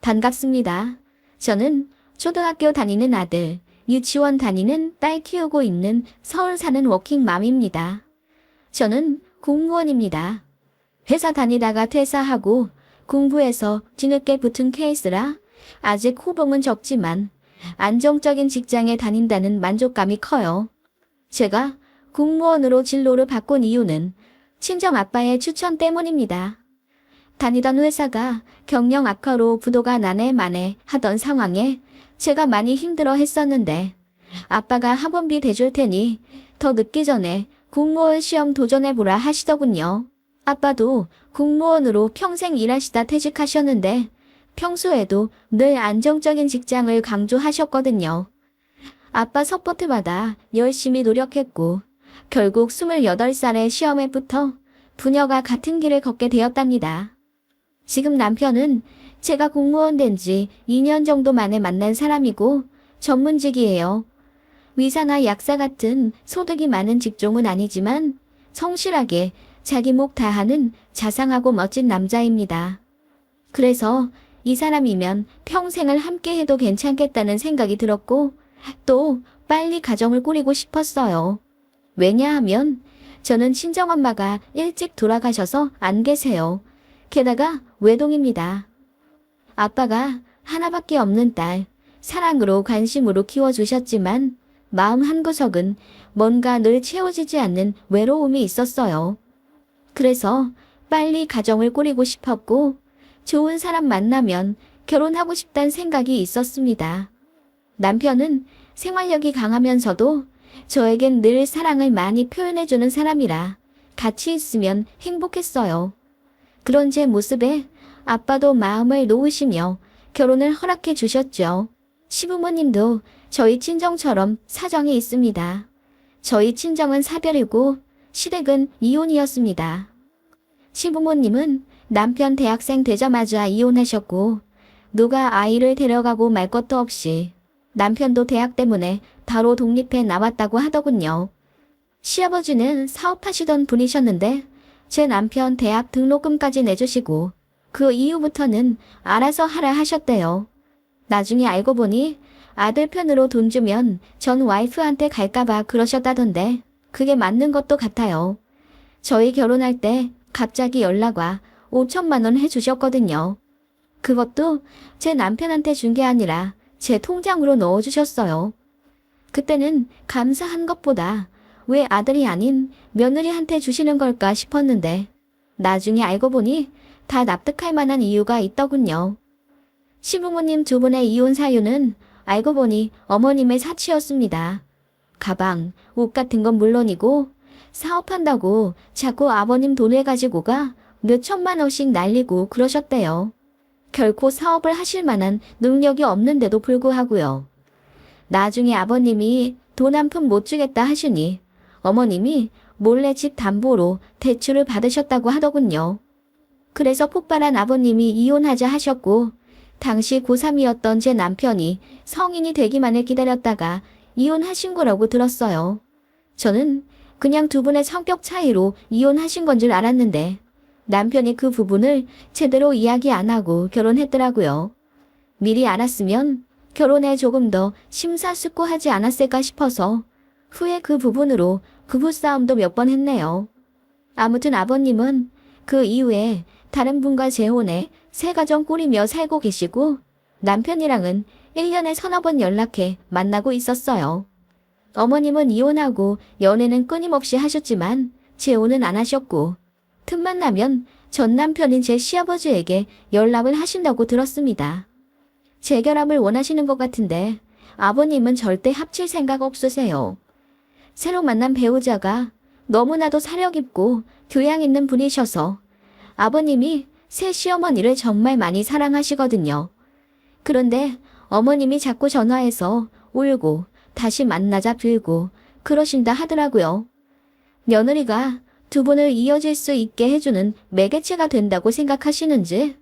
반갑습니다. 저는 초등학교 다니는 아들, 유치원 다니는 딸 키우고 있는 서울 사는 워킹맘입니다. 저는 공무원입니다. 회사 다니다가 퇴사하고 공부해서 뒤늦게 붙은 케이스라 아직 호봉은 적지만 안정적인 직장에 다닌다는 만족감이 커요. 제가 공무원으로 진로를 바꾼 이유는 친정 아빠의 추천 때문입니다. 다니던 회사가 경영 악화로 부도가 나네 마네 하던 상황에 제가 많이 힘들어 했었는데 아빠가 학원비 대줄 테니 더 늦기 전에 공무원 시험 도전해보라 하시더군요. 아빠도 공무원으로 평생 일하시다 퇴직하셨는데 평소에도 늘 안정적인 직장을 강조하셨거든요. 아빠 서포트받아 열심히 노력했고 결국 28살에 시험에 붙어 부녀가 같은 길을 걷게 되었답니다. 지금 남편은 제가 공무원 된 지 2년 정도 만에 만난 사람이고 전문직이에요. 의사나 약사 같은 소득이 많은 직종은 아니지만 성실하게 자기 목 다하는 자상하고 멋진 남자입니다. 그래서 이 사람이면 평생을 함께 해도 괜찮겠다는 생각이 들었고 또 빨리 가정을 꾸리고 싶었어요. 왜냐하면 저는 친정엄마가 일찍 돌아가셔서 안 계세요. 게다가 외동입니다. 아빠가 하나밖에 없는 딸, 사랑으로 관심으로 키워주셨지만 마음 한구석은 뭔가 늘 채워지지 않는 외로움이 있었어요. 그래서 빨리 가정을 꾸리고 싶었고 좋은 사람 만나면 결혼하고 싶다는 생각이 있었습니다. 남편은 생활력이 강하면서도 저에겐 늘 사랑을 많이 표현해주는 사람이라 같이 있으면 행복했어요. 그런 제 모습에 아빠도 마음을 놓으시며 결혼을 허락해 주셨죠. 시부모님도 저희 친정처럼 사정이 있습니다. 저희 친정은 사별이고 시댁은 이혼이었습니다. 시부모님은 남편 대학생 되자마자 이혼하셨고 누가 아이를 데려가고 말 것도 없이 남편도 대학 때문에 바로 독립해 나왔다고 하더군요. 시아버지는 사업하시던 분이셨는데 제 남편 대학 등록금까지 내주시고 그 이후부터는 알아서 하라 하셨대요. 나중에 알고 보니 아들 편으로 돈 주면 전 와이프한테 갈까봐 그러셨다던데 그게 맞는 것도 같아요. 저희 결혼할 때 갑자기 연락 와 5천만 원 해주셨거든요. 그것도 제 남편한테 준 게 아니라 제 통장으로 넣어주셨어요. 그때는 감사한 것보다 왜 아들이 아닌 며느리한테 주시는 걸까 싶었는데 나중에 알고 보니 다 납득할 만한 이유가 있더군요. 시부모님 두 분의 이혼 사유는 알고 보니 어머님의 사치였습니다. 가방, 옷 같은 건 물론이고 사업한다고 자꾸 아버님 돈을 가지고 가 몇 천만 원씩 날리고 그러셨대요. 결코 사업을 하실 만한 능력이 없는데도 불구하고요. 나중에 아버님이 돈 한 푼 못 주겠다 하시니 어머님이 몰래 집 담보로 대출을 받으셨다고 하더군요. 그래서 폭발한 아버님이 이혼하자 하셨고 당시 고3이었던 제 남편이 성인이 되기만을 기다렸다가 이혼하신 거라고 들었어요. 저는 그냥 두 분의 성격 차이로 이혼하신 건 줄 알았는데 남편이 그 부분을 제대로 이야기 안 하고 결혼했더라고요. 미리 알았으면 결혼에 조금 더 심사숙고하지 않았을까 싶어서 후에 그 부분으로 부부싸움도 몇 번 했네요. 아무튼 아버님은 그 이후에 다른 분과 재혼해 새 가정 꾸리며 살고 계시고 남편이랑은 1년에 서너 번 연락해 만나고 있었어요. 어머님은 이혼하고 연애는 끊임없이 하셨지만 재혼은 안 하셨고 틈만 나면 전 남편인 제 시아버지에게 연락을 하신다고 들었습니다. 재결합을 원하시는 것 같은데 아버님은 절대 합칠 생각 없으세요. 새로 만난 배우자가 너무나도 사력 있고 교양 있는 분이셔서 아버님이 새 시어머니를 정말 많이 사랑하시거든요. 그런데 어머님이 자꾸 전화해서 울고 다시 만나자 빌고 그러신다 하더라고요. 며느리가 두 분을 이어질 수 있게 해주는 매개체가 된다고 생각하시는지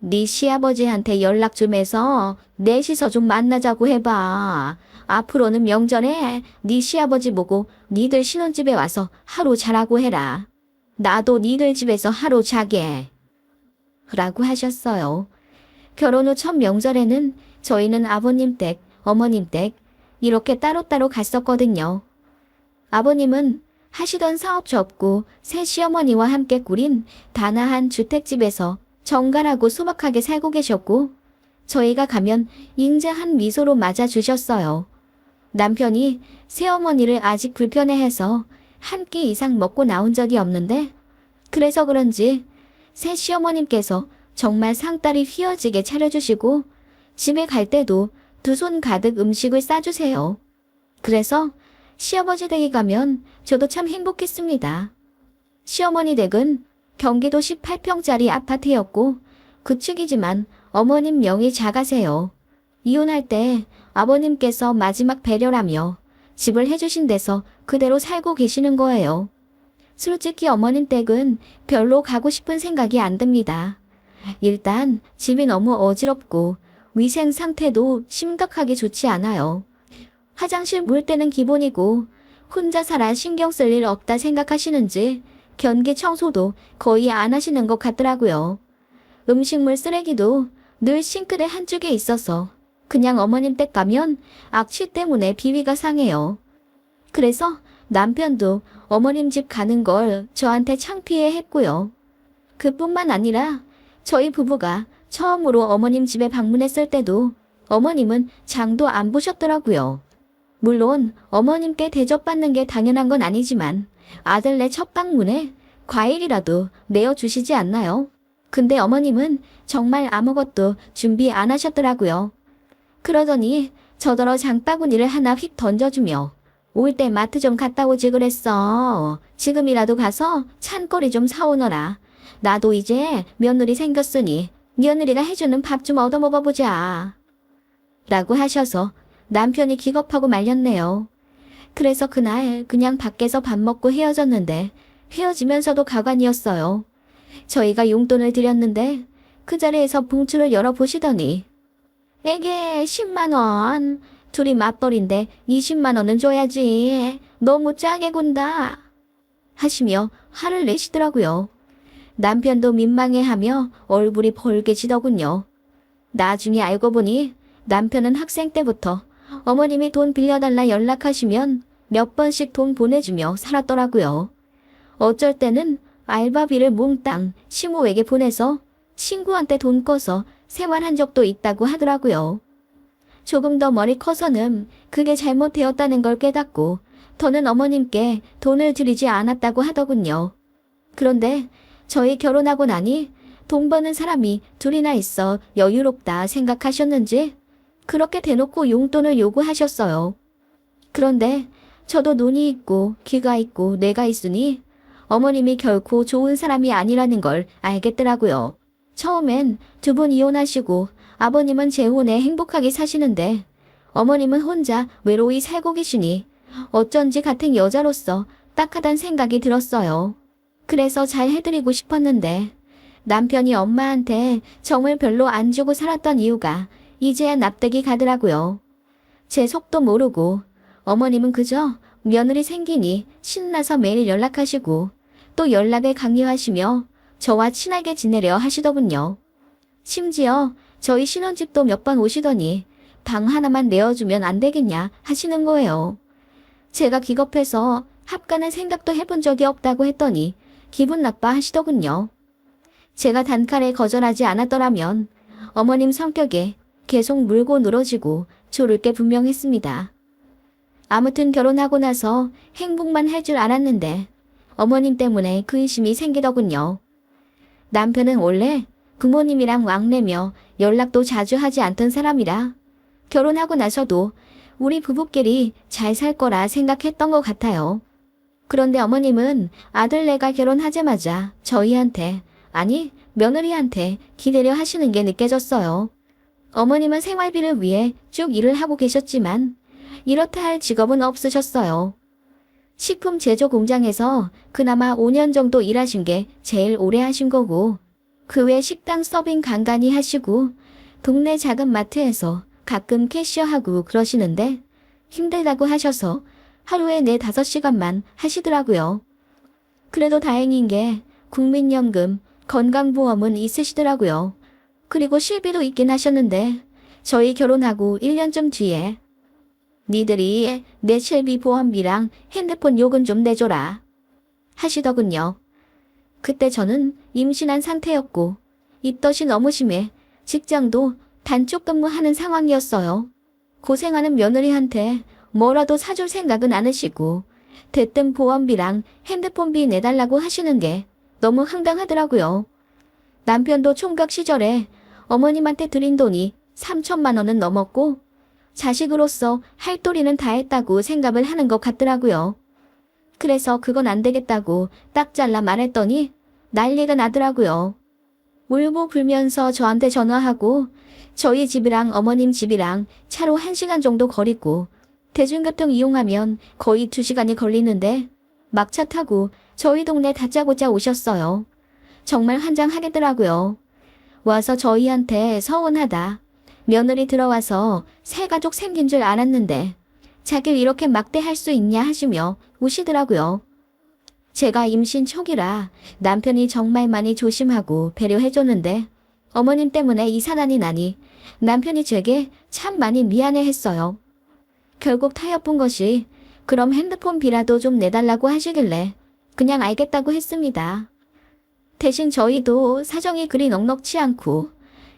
네 시아버지한테 연락 좀 해서 넷이서 좀 만나자고 해봐. 앞으로는 명절에 네 시아버지 보고 니들 신혼집에 와서 하루 자라고 해라. 나도 니들 집에서 하루 자게. 라고 하셨어요. 결혼 후 첫 명절에는 저희는 아버님 댁, 어머님 댁 이렇게 따로따로 갔었거든요. 아버님은 하시던 사업 접고 새 시어머니와 함께 꾸린 단아한 주택집에서 정갈하고 소박하게 살고 계셨고 저희가 가면 인자한 미소로 맞아주셨어요. 남편이 새어머니를 아직 불편해해서 한 끼 이상 먹고 나온 적이 없는데 그래서 그런지 새 시어머님께서 정말 상다리 휘어지게 차려주시고 집에 갈 때도 두 손 가득 음식을 싸주세요. 그래서 시아버지 댁에 가면 저도 참 행복했습니다. 시어머니 댁은 경기도 18평짜리 아파트였고 구축이지만 어머님 명의 자가세요. 이혼할 때 아버님께서 마지막 배려라며 집을 해주신 데서 그대로 살고 계시는 거예요. 솔직히 어머님 댁은 별로 가고 싶은 생각이 안 듭니다. 일단 집이 너무 어지럽고 위생 상태도 심각하게 좋지 않아요. 화장실 물때는 기본이고 혼자 살아 신경 쓸 일 없다 생각하시는지 변기 청소도 거의 안 하시는 것 같더라고요. 음식물 쓰레기도 늘 싱크대 한쪽에 있어서 그냥 어머님 댁 가면 악취 때문에 비위가 상해요. 그래서 남편도 어머님 집 가는 걸 저한테 창피해 했고요. 그뿐만 아니라 저희 부부가 처음으로 어머님 집에 방문했을 때도 어머님은 장도 안 보셨더라고요. 물론 어머님께 대접받는 게 당연한 건 아니지만 아들네 첫 방문에 과일이라도 내어주시지 않나요? 근데 어머님은 정말 아무것도 준비 안 하셨더라고요. 그러더니 저더러 장바구니를 하나 휙 던져주며 올 때 마트 좀 갔다 오지 그랬어. 지금이라도 가서 찬거리 좀 사오너라. 나도 이제 며느리 생겼으니 며느리가 해주는 밥 좀 얻어 먹어보자. 라고 하셔서 남편이 기겁하고 말렸네요. 그래서 그날 그냥 밖에서 밥 먹고 헤어졌는데 헤어지면서도 가관이었어요. 저희가 용돈을 드렸는데 그 자리에서 봉투를 열어보시더니 에게 10만 원. 둘이 맞벌인데 20만 원은 줘야지. 너무 짜게 군다. 하시며 화를 내시더라고요. 남편도 민망해하며 얼굴이 벌개지더군요. 나중에 알고 보니 남편은 학생 때부터 어머님이 돈 빌려달라 연락하시면 몇 번씩 돈 보내주며 살았더라고요. 어쩔 때는 알바비를 몽땅 시모에게 보내서 친구한테 돈 꺼서 생활한 적도 있다고 하더라고요. 조금 더 머리 커서는 그게 잘못되었다는 걸 깨닫고 더는 어머님께 돈을 드리지 않았다고 하더군요. 그런데 저희 결혼하고 나니 돈 버는 사람이 둘이나 있어 여유롭다 생각하셨는지 그렇게 대놓고 용돈을 요구하셨어요. 그런데 저도 눈이 있고 귀가 있고 뇌가 있으니 어머님이 결코 좋은 사람이 아니라는 걸 알겠더라고요. 처음엔 두 분 이혼하시고 아버님은 재혼해 행복하게 사시는데 어머님은 혼자 외로이 살고 계시니 어쩐지 같은 여자로서 딱하단 생각이 들었어요. 그래서 잘 해드리고 싶었는데 남편이 엄마한테 정을 별로 안 주고 살았던 이유가 이제야 납득이 가더라고요. 제 속도 모르고 어머님은 그저 며느리 생기니 신나서 매일 연락하시고 또 연락을 강요하시며 저와 친하게 지내려 하시더군요. 심지어 저희 신혼집도 몇 번 오시더니 방 하나만 내어주면 안 되겠냐 하시는 거예요. 제가 기겁해서 합간할 생각도 해본 적이 없다고 했더니 기분 나빠 하시더군요. 제가 단칼에 거절하지 않았더라면 어머님 성격에 계속 물고 늘어지고 조를 게 분명했습니다. 아무튼 결혼하고 나서 행복만 할 줄 알았는데 어머님 때문에 근심이 생기더군요. 남편은 원래 부모님이랑 왕래며 연락도 자주 하지 않던 사람이라 결혼하고 나서도 우리 부부끼리 잘 살 거라 생각했던 것 같아요. 그런데 어머님은 아들네가 결혼하자마자 저희한테, 아니 며느리한테 기대려 하시는 게 느껴졌어요. 어머님은 생활비를 위해 쭉 일을 하고 계셨지만 이렇다 할 직업은 없으셨어요. 식품 제조 공장에서 그나마 5년 정도 일하신 게 제일 오래 하신 거고 그 외 식당 서빙 간간히 하시고 동네 작은 마트에서 가끔 캐셔하고 그러시는데 힘들다고 하셔서 하루에 4-5시간만 하시더라고요. 그래도 다행인 게 국민연금, 건강보험은 있으시더라고요. 그리고 실비도 있긴 하셨는데 저희 결혼하고 1년쯤 뒤에 니들이 내 실비 보험비랑 핸드폰 요금 좀 내줘라 하시더군요. 그때 저는 임신한 상태였고 입덧이 너무 심해 직장도 단축 근무하는 상황이었어요. 고생하는 며느리한테 뭐라도 사줄 생각은 않으시고 대뜸 보험비랑 핸드폰비 내달라고 하시는 게 너무 황당하더라고요. 남편도 총각 시절에 어머님한테 드린 돈이 3천만 원은 넘었고 자식으로서 할 도리는 다 했다고 생각을 하는 것 같더라고요. 그래서 그건 안 되겠다고 딱 잘라 말했더니 난리가 나더라고요. 울고 불면서 저한테 전화하고 저희 집이랑 어머님 집이랑 차로 1시간 정도 거리고 대중교통 이용하면 거의 2시간이 걸리는데 막차 타고 저희 동네 다짜고짜 오셨어요. 정말 환장하겠더라고요. 와서 저희한테 서운하다. 며느리 들어와서 새 가족 생긴 줄 알았는데 자길 이렇게 막대할 수 있냐 하시며 우시더라고요. 제가 임신 초기라 남편이 정말 많이 조심하고 배려해줬는데 어머님 때문에 이 사단이 나니 남편이 제게 참 많이 미안해했어요. 결국 타협본 것이 그럼 핸드폰 비라도 좀 내달라고 하시길래 그냥 알겠다고 했습니다. 대신 저희도 사정이 그리 넉넉치 않고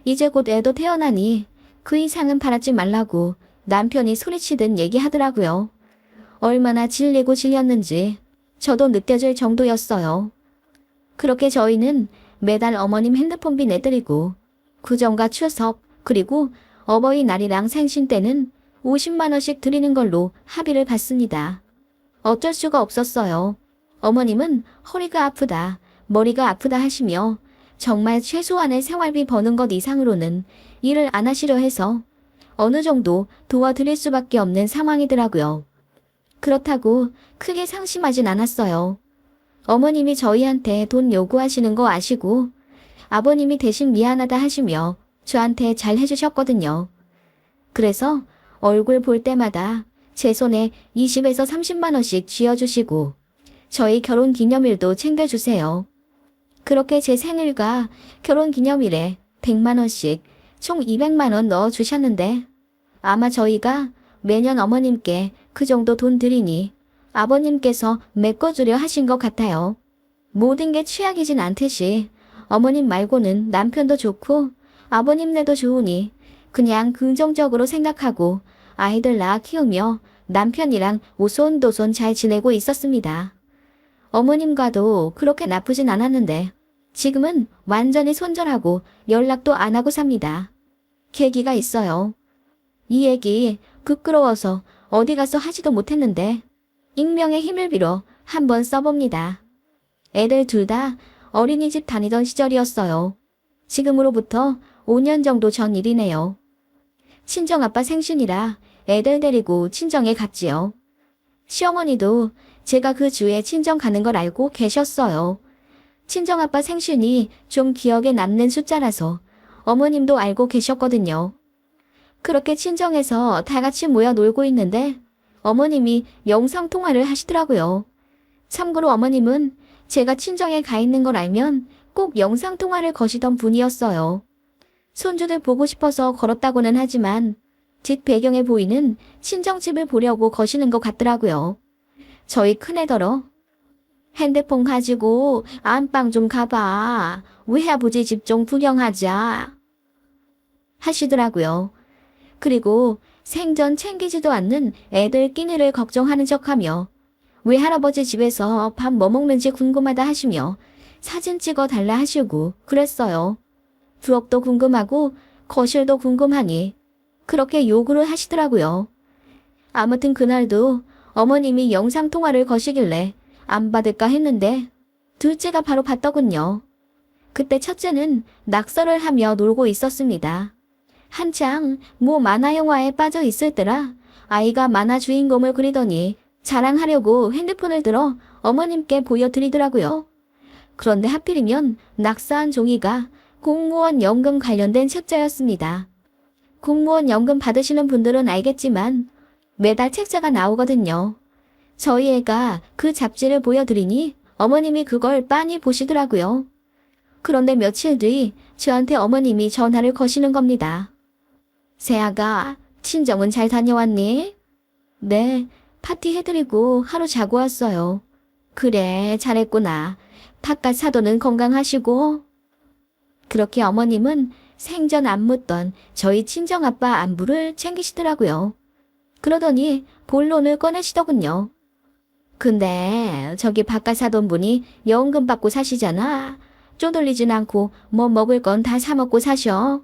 이제 곧 애도 태어나니 그 이상은 바라지 말라고 남편이 소리치듯 얘기하더라고요. 얼마나 질리고 질렸는지 저도 느껴질 정도였어요. 그렇게 저희는 매달 어머님 핸드폰비 내드리고 구정과 추석 그리고 어버이날이랑 생신 때는 50만 원씩 드리는 걸로 합의를 봤습니다. 어쩔 수가 없었어요. 어머님은 허리가 아프다, 머리가 아프다 하시며 정말 최소한의 생활비 버는 것 이상으로는 일을 안 하시려 해서 어느 정도 도와드릴 수밖에 없는 상황이더라고요. 그렇다고 크게 상심하진 않았어요. 어머님이 저희한테 돈 요구하시는 거 아시고 아버님이 대신 미안하다 하시며 저한테 잘 해주셨거든요. 그래서 얼굴 볼 때마다 제 손에 20에서 30만 원씩 쥐어주시고 저희 결혼 기념일도 챙겨주세요. 그렇게 제 생일과 결혼 기념일에 100만 원씩 총 200만 원 넣어주셨는데 아마 저희가 매년 어머님께 그 정도 돈 드리니 아버님께서 메꿔주려 하신 것 같아요. 모든 게 취약이진 않듯이 어머님 말고는 남편도 좋고 아버님네도 좋으니 그냥 긍정적으로 생각하고 아이들 낳아 키우며 남편이랑 오손도손 잘 지내고 있었습니다. 어머님과도 그렇게 나쁘진 않았는데 지금은 완전히 손절하고 연락도 안 하고 삽니다. 계기가 있어요. 이 얘기 부끄러워서 어디 가서 하지도 못했는데 익명의 힘을 빌어 한번 써봅니다. 애들 둘 다 어린이집 다니던 시절이었어요. 지금으로부터 5년 정도 전 일이네요. 친정아빠 생신이라 애들 데리고 친정에 갔지요. 시어머니도 제가 그 주에 친정 가는 걸 알고 계셨어요. 친정아빠 생신이 좀 기억에 남는 숫자라서 어머님도 알고 계셨거든요. 그렇게 친정에서 다 같이 모여 놀고 있는데 어머님이 영상통화를 하시더라고요. 참고로 어머님은 제가 친정에 가 있는 걸 알면 꼭 영상통화를 거시던 분이었어요. 손주들 보고 싶어서 걸었다고는 하지만 뒷 배경에 보이는 친정집을 보려고 거시는 것 같더라고요. 저희 큰애더러 핸드폰 가지고 안방 좀 가봐. 외할아버지 집 좀 구경하자. 하시더라고요. 그리고 생전 챙기지도 않는 애들 끼니를 걱정하는 척하며 외할아버지 집에서 밥 뭐 먹는지 궁금하다 하시며 사진 찍어 달라 하시고 그랬어요. 부엌도 궁금하고 거실도 궁금하니 그렇게 요구를 하시더라고요. 아무튼 그날도 어머님이 영상통화를 거시길래 안 받을까 했는데 둘째가 바로 받더군요. 그때 첫째는 낙서를 하며 놀고 있었습니다. 한창 뭐 만화 영화에 빠져 있을 때라 아이가 만화 주인공을 그리더니 자랑하려고 핸드폰을 들어 어머님께 보여드리더라고요. 그런데 하필이면 낙서한 종이가 공무원 연금 관련된 책자였습니다. 공무원 연금 받으시는 분들은 알겠지만 매달 책자가 나오거든요. 저희 애가 그 잡지를 보여드리니 어머님이 그걸 빤히 보시더라고요. 그런데 며칠 뒤 저한테 어머님이 전화를 거시는 겁니다. 세아가 친정은 잘 다녀왔니? 네, 파티 해드리고 하루 자고 왔어요. 그래, 잘했구나. 바깥 사돈은 건강하시고? 그렇게 어머님은 생전 안 묻던 저희 친정아빠 안부를 챙기시더라고요. 그러더니 본론을 꺼내시더군요. 근데 저기 바깥 사돈 분이 연금 받고 사시잖아. 쪼들리진 않고 뭐 먹을 건 다 사 먹고 사셔.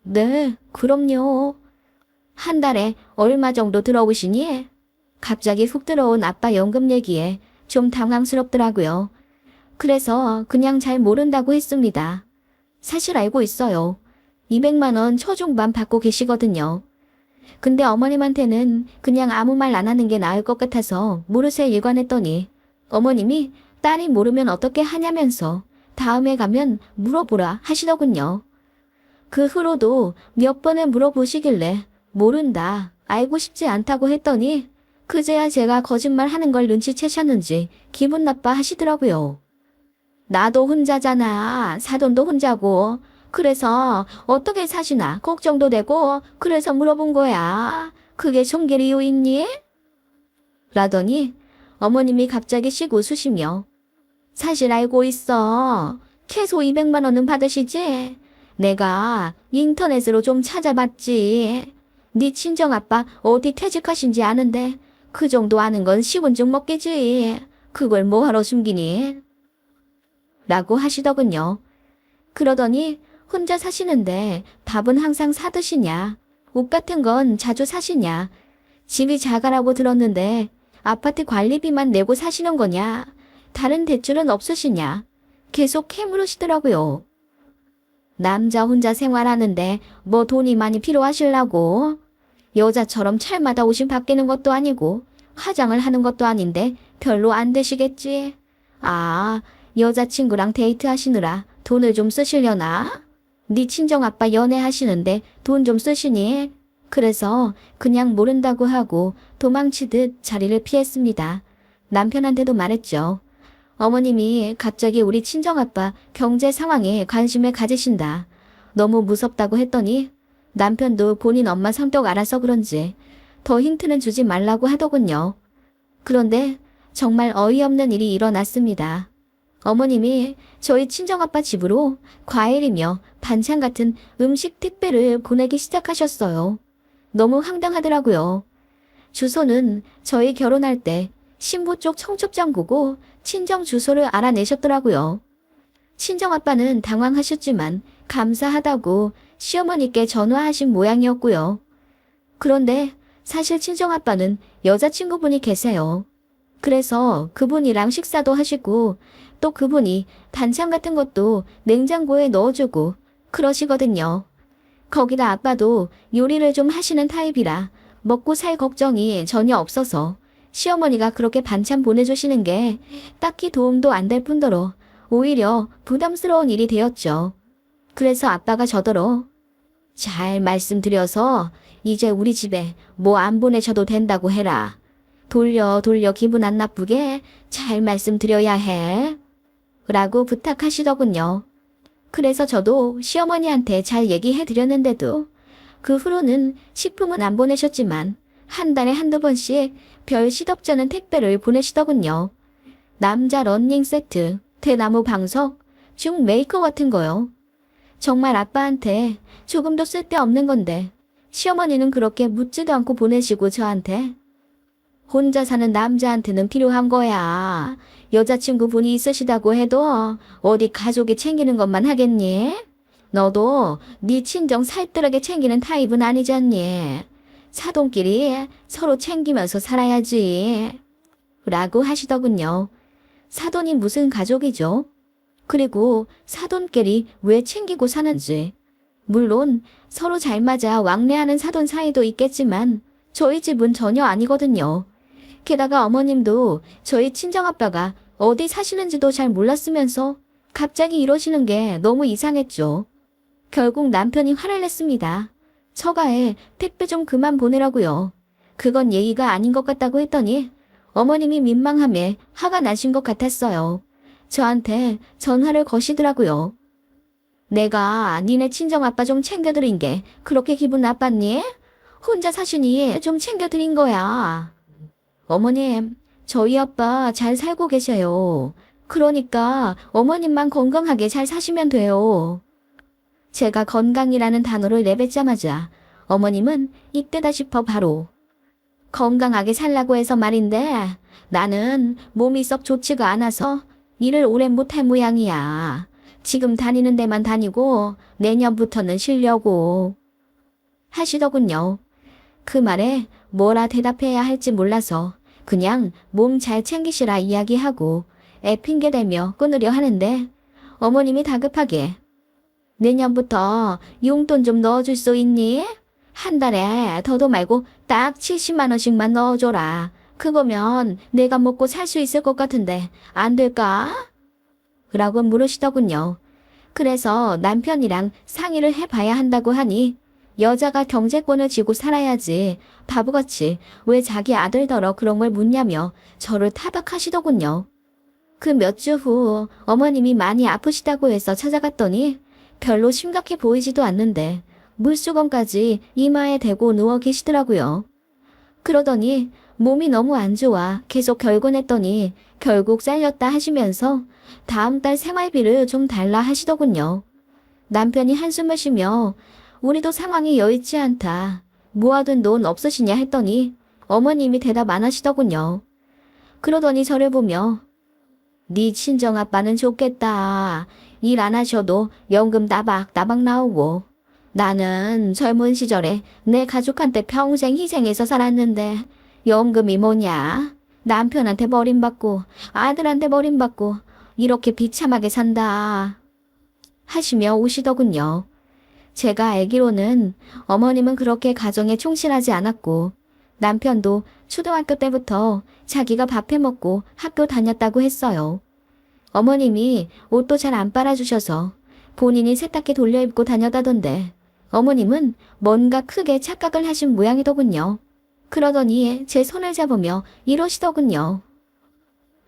네, 그럼요. 한 달에 얼마 정도 들어오시니? 갑자기 훅 들어온 아빠 연금 얘기에 좀 당황스럽더라고요. 그래서 그냥 잘 모른다고 했습니다. 사실 알고 있어요. 200만 원 초중반 받고 계시거든요. 근데 어머님한테는 그냥 아무 말 안 하는 게 나을 것 같아서 모르쇠 일관했더니 어머님이 딸이 모르면 어떻게 하냐면서 다음에 가면 물어보라 하시더군요. 그 후로도 몇 번을 물어보시길래 모른다, 알고 싶지 않다고 했더니 그제야 제가 거짓말 하는 걸 눈치채셨는지 기분 나빠 하시더라고요. 나도 혼자잖아. 사돈도 혼자고. 그래서 어떻게 사시나 걱정도 되고 그래서 물어본 거야. 그게 som길 이유 있니? 라더니 어머님이 갑자기 씩 웃으시며 사실 알고 있어. 최소 200만 원은 받으시지? 내가 인터넷으로 좀 찾아봤지. 네 친정아빠 어디 퇴직하신지 아는데 그 정도 아는 건 시군증 먹기지. 그걸 뭐하러 숨기니? 라고 하시더군요. 그러더니 혼자 사시는데 밥은 항상 사드시냐? 옷 같은 건 자주 사시냐? 집이 작아라고 들었는데 아파트 관리비만 내고 사시는 거냐? 다른 대출은 없으시냐? 계속 캐물으시더라고요. 남자 혼자 생활하는데 뭐 돈이 많이 필요하실라고? 여자처럼 철마다 옷이 바뀌는 것도 아니고 화장을 하는 것도 아닌데 별로 안 되시겠지? 아, 여자친구랑 데이트하시느라 돈을 좀 쓰시려나? 네 친정아빠 연애하시는데 돈 좀 쓰시니? 그래서 그냥 모른다고 하고 도망치듯 자리를 피했습니다. 남편한테도 말했죠. 어머님이 갑자기 우리 친정아빠 경제 상황에 관심을 가지신다. 너무 무섭다고 했더니 남편도 본인 엄마 성격 알아서 그런지 더 힌트는 주지 말라고 하더군요. 그런데 정말 어이없는 일이 일어났습니다. 어머님이 저희 친정아빠 집으로 과일이며 반찬 같은 음식 택배를 보내기 시작하셨어요. 너무 황당하더라고요. 주소는 저희 결혼할 때 신부 쪽 청첩장구고 친정 주소를 알아내셨더라고요. 친정아빠는 당황하셨지만 감사하다고 시어머니께 전화하신 모양이었고요. 그런데 사실 친정아빠는 여자친구분이 계세요. 그래서 그분이랑 식사도 하시고 또 그분이 반찬 같은 것도 냉장고에 넣어주고 그러시거든요. 거기다 아빠도 요리를 좀 하시는 타입이라 먹고 살 걱정이 전혀 없어서 시어머니가 그렇게 반찬 보내주시는 게 딱히 도움도 안 될 뿐더러 오히려 부담스러운 일이 되었죠. 그래서 아빠가 저더러 잘 말씀드려서 이제 우리 집에 뭐 안 보내셔도 된다고 해라. 돌려 기분 안 나쁘게 잘 말씀드려야 해. 라고 부탁하시더군요. 그래서 저도 시어머니한테 잘 얘기해 드렸는데도 그 후로는 식품은 안 보내셨지만 한 달에 한두 번씩 별 시덥잖은 택배를 보내시더군요. 남자 러닝 세트, 대나무 방석, 중 메이커 같은 거요. 정말 아빠한테 조금도 쓸데없는 건데 시어머니는 그렇게 묻지도 않고 보내시고 저한테 혼자 사는 남자한테는 필요한 거야. 여자친구분이 있으시다고 해도 어디 가족이 챙기는 것만 하겠니? 너도 네 친정 살뜰하게 챙기는 타입은 아니잖니. 사돈끼리 서로 챙기면서 살아야지. 라고 하시더군요. 사돈이 무슨 가족이죠? 그리고 사돈끼리 왜 챙기고 사는지. 물론 서로 잘 맞아 왕래하는 사돈 사이도 있겠지만 저희 집은 전혀 아니거든요. 게다가 어머님도 저희 친정아빠가 어디 사시는지도 잘 몰랐으면서 갑자기 이러시는 게 너무 이상했죠. 결국 남편이 화를 냈습니다. 처가에 택배 좀 그만 보내라고요. 그건 예의가 아닌 것 같다고 했더니 어머님이 민망함에 화가 나신 것 같았어요. 저한테 전화를 거시더라고요. 내가 니네 친정아빠 좀 챙겨드린 게 그렇게 기분 나빴니? 혼자 사시니 좀 챙겨드린 거야. 어머님, 저희 아빠 잘 살고 계셔요. 그러니까 어머님만 건강하게 잘 사시면 돼요. 제가 건강이라는 단어를 내뱉자마자 어머님은 이때다 싶어 바로 건강하게 살라고 해서 말인데 나는 몸이 썩 좋지가 않아서 일을 오래 못할 모양이야. 지금 다니는 데만 다니고 내년부터는 쉬려고 하시더군요. 그 말에 뭐라 대답해야 할지 몰라서 그냥 몸 잘 챙기시라 이야기하고 애 핑계대며 끊으려 하는데 어머님이 다급하게 내년부터 용돈 좀 넣어줄 수 있니? 한 달에 더도 말고 딱 70만 원씩만 넣어줘라. 그거면 내가 먹고 살 수 있을 것 같은데 안 될까? 라고 물으시더군요. 그래서 남편이랑 상의를 해봐야 한다고 하니 여자가 경제권을 쥐고 살아야지 바보같이 왜 자기 아들더러 그런 걸 묻냐며 저를 타박하시더군요. 그 몇 주 후 어머님이 많이 아프시다고 해서 찾아갔더니 별로 심각해 보이지도 않는데 물수건까지 이마에 대고 누워 계시더라고요. 그러더니 몸이 너무 안 좋아 계속 결곤했더니 결국 잘렸다 하시면서 다음 달 생활비를 좀 달라 하시더군요. 남편이 한숨을 쉬며 우리도 상황이 여의치 않다. 모아둔 돈 없으시냐 했더니 어머님이 대답 안 하시더군요. 그러더니 저를 보며 네 친정아빠는 좋겠다. 일 안 하셔도 연금 따박따박 나오고 나는 젊은 시절에 내 가족한테 평생 희생해서 살았는데 연금이 뭐냐? 남편한테 버림받고 아들한테 버림받고 이렇게 비참하게 산다 하시며 우시더군요. 제가 알기로는 어머님은 그렇게 가정에 충실하지 않았고 남편도 초등학교 때부터 자기가 밥 해먹고 학교 다녔다고 했어요. 어머님이 옷도 잘 안 빨아주셔서 본인이 세탁기 돌려 입고 다녔다던데 어머님은 뭔가 크게 착각을 하신 모양이더군요. 그러더니 제 손을 잡으며 이러시더군요.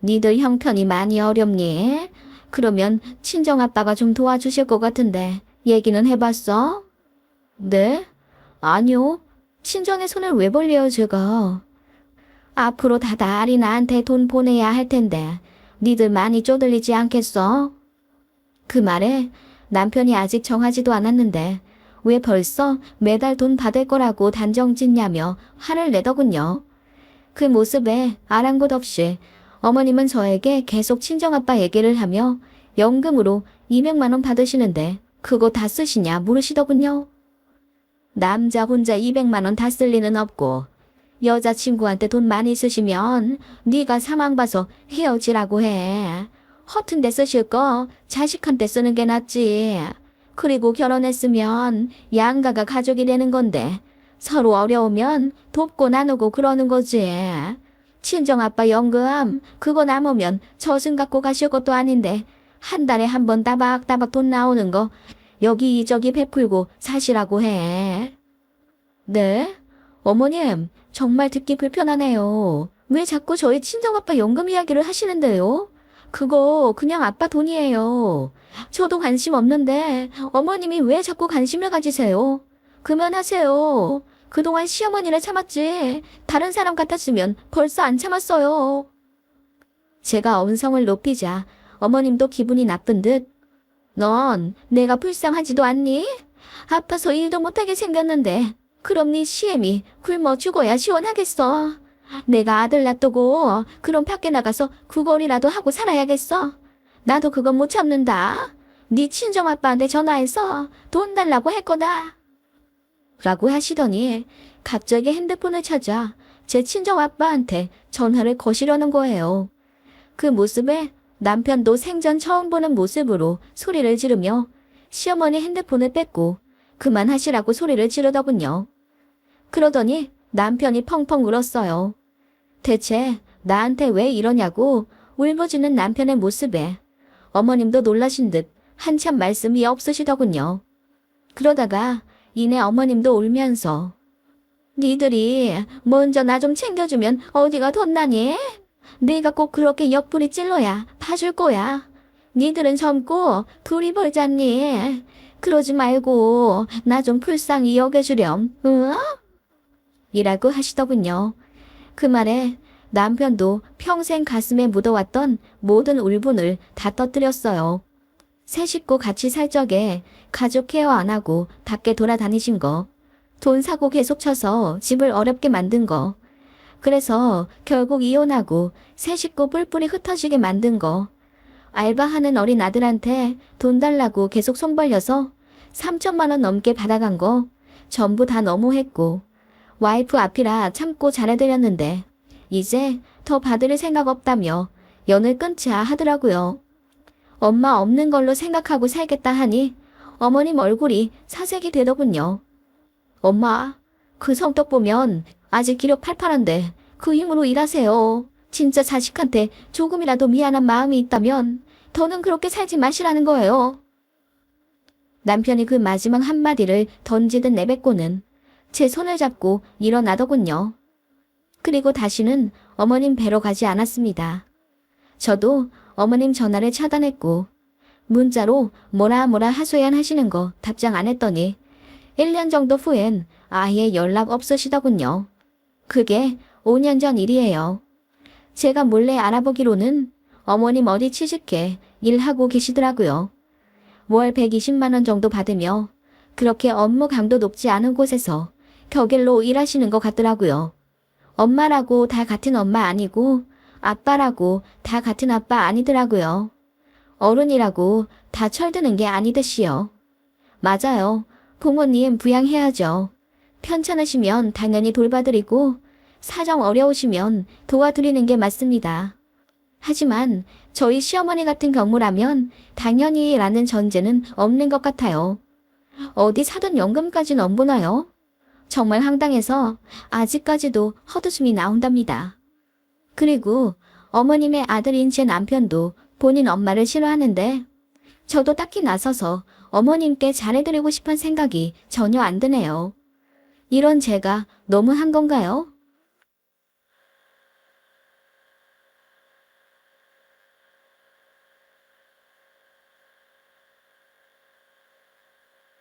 니들 형편이 많이 어렵니? 그러면 친정아빠가 좀 도와주실 것 같은데 얘기는 해봤어? 네? 아니요. 친정의 손을 왜 벌려요 제가. 앞으로 다달이 나한테 돈 보내야 할 텐데 니들 많이 쪼들리지 않겠어? 그 말에 남편이 아직 정하지도 않았는데 왜 벌써 매달 돈 받을 거라고 단정짓냐며 화를 내더군요. 그 모습에 아랑곳 없이 어머님은 저에게 계속 친정아빠 얘기를 하며 연금으로 200만 원 받으시는데 그거 다 쓰시냐 물으시더군요. 남자 혼자 200만 원 다 쓸 리는 없고 여자친구한테 돈 많이 쓰시면 네가 상황 봐서 헤어지라고 해. 허튼 데 쓰실 거 자식한테 쓰는 게 낫지. 그리고 결혼했으면 양가가 가족이 되는 건데 서로 어려우면 돕고 나누고 그러는 거지. 친정아빠 연금 그거 남으면 저승 갖고 가실 것도 아닌데 한 달에 한 번 따박따박 돈 나오는 거 여기저기 베풀고 사시라고 해. 네? 어머님 정말 듣기 불편하네요. 왜 자꾸 저희 친정아빠 연금 이야기를 하시는데요? 그거 그냥 아빠 돈이에요. 저도 관심 없는데 어머님이 왜 자꾸 관심을 가지세요? 그만하세요. 그동안 시어머니를 참았지 다른 사람 같았으면 벌써 안 참았어요. 제가 언성을 높이자 어머님도 기분이 나쁜 듯 넌 내가 불쌍하지도 않니? 아파서 일도 못하게 생겼는데 그럼 네 시애미 굶어 죽어야 시원하겠어. 내가 아들 놔두고 그럼 밖에 나가서 구걸이라도 하고 살아야겠어. 나도 그건 못 참는다. 네 친정아빠한테 전화해서 돈 달라고 할 거다. 라고 하시더니 갑자기 핸드폰을 찾아 제 친정아빠한테 전화를 거시려는 거예요. 그 모습에 남편도 생전 처음 보는 모습으로 소리를 지르며 시어머니 핸드폰을 뺏고 그만하시라고 소리를 지르더군요. 그러더니 남편이 펑펑 울었어요. 대체 나한테 왜 이러냐고 울부짖는 남편의 모습에 어머님도 놀라신 듯 한참 말씀이 없으시더군요. 그러다가 이내 어머님도 울면서 니들이 먼저 나 좀 챙겨주면 어디가 덧나니? 내가 꼭 그렇게 옆구리 찔러야 봐줄 거야. 니들은 젊고 둘이 벌잖니. 그러지 말고 나 좀 불쌍히 여겨주렴. 응? 이라고 하시더군요. 그 말에 남편도 평생 가슴에 묻어왔던 모든 울분을 다 터뜨렸어요. 세 식구 같이 살 적에 가족 케어 안 하고 밖에 돌아다니신 거, 돈 사고 계속 쳐서 집을 어렵게 만든 거, 그래서 결국 이혼하고 세 식구 뿔뿔이 흩어지게 만든 거, 알바하는 어린 아들한테 돈 달라고 계속 손 벌려서 3천만 원 넘게 받아간 거 전부 다 너무했고, 와이프 앞이라 참고 잘해드렸는데 이제 더 받을 생각 없다며 연을 끊자 하더라고요. 엄마 없는 걸로 생각하고 살겠다 하니 어머님 얼굴이 사색이 되더군요. 엄마, 그 성격 보면 아직 기력 팔팔한데 그 힘으로 일하세요. 진짜 자식한테 조금이라도 미안한 마음이 있다면 더는 그렇게 살지 마시라는 거예요. 남편이 그 마지막 한마디를 던지듯 내뱉고는 제 손을 잡고 일어나더군요. 그리고 다시는 어머님 뵈러 가지 않았습니다. 저도 어머님 전화를 차단했고 문자로 뭐라 하소연하시는 거 답장 안 했더니 1년 정도 후엔 아예 연락 없으시더군요. 그게 5년 전 일이에요. 제가 몰래 알아보기로는 어머님 어디 취직해 일하고 계시더라고요. 월 120만 원 정도 받으며 그렇게 업무 강도 높지 않은 곳에서 격일로 일하시는 것 같더라고요. 엄마라고 다 같은 엄마 아니고 아빠라고 다 같은 아빠 아니더라고요. 어른이라고 다 철드는 게 아니듯이요. 맞아요. 부모님 부양해야죠. 편찮으시면 당연히 돌봐드리고 사정 어려우시면 도와드리는 게 맞습니다. 하지만 저희 시어머니 같은 경우라면 당연히 라는 전제는 없는 것 같아요. 어디 사돈 연금까지는 안 보나요? 정말 황당해서 아직까지도 헛웃음이 나온답니다. 그리고 어머님의 아들인 제 남편도 본인 엄마를 싫어하는데 저도 딱히 나서서 어머님께 잘해드리고 싶은 생각이 전혀 안 드네요. 이런 제가 너무한 건가요?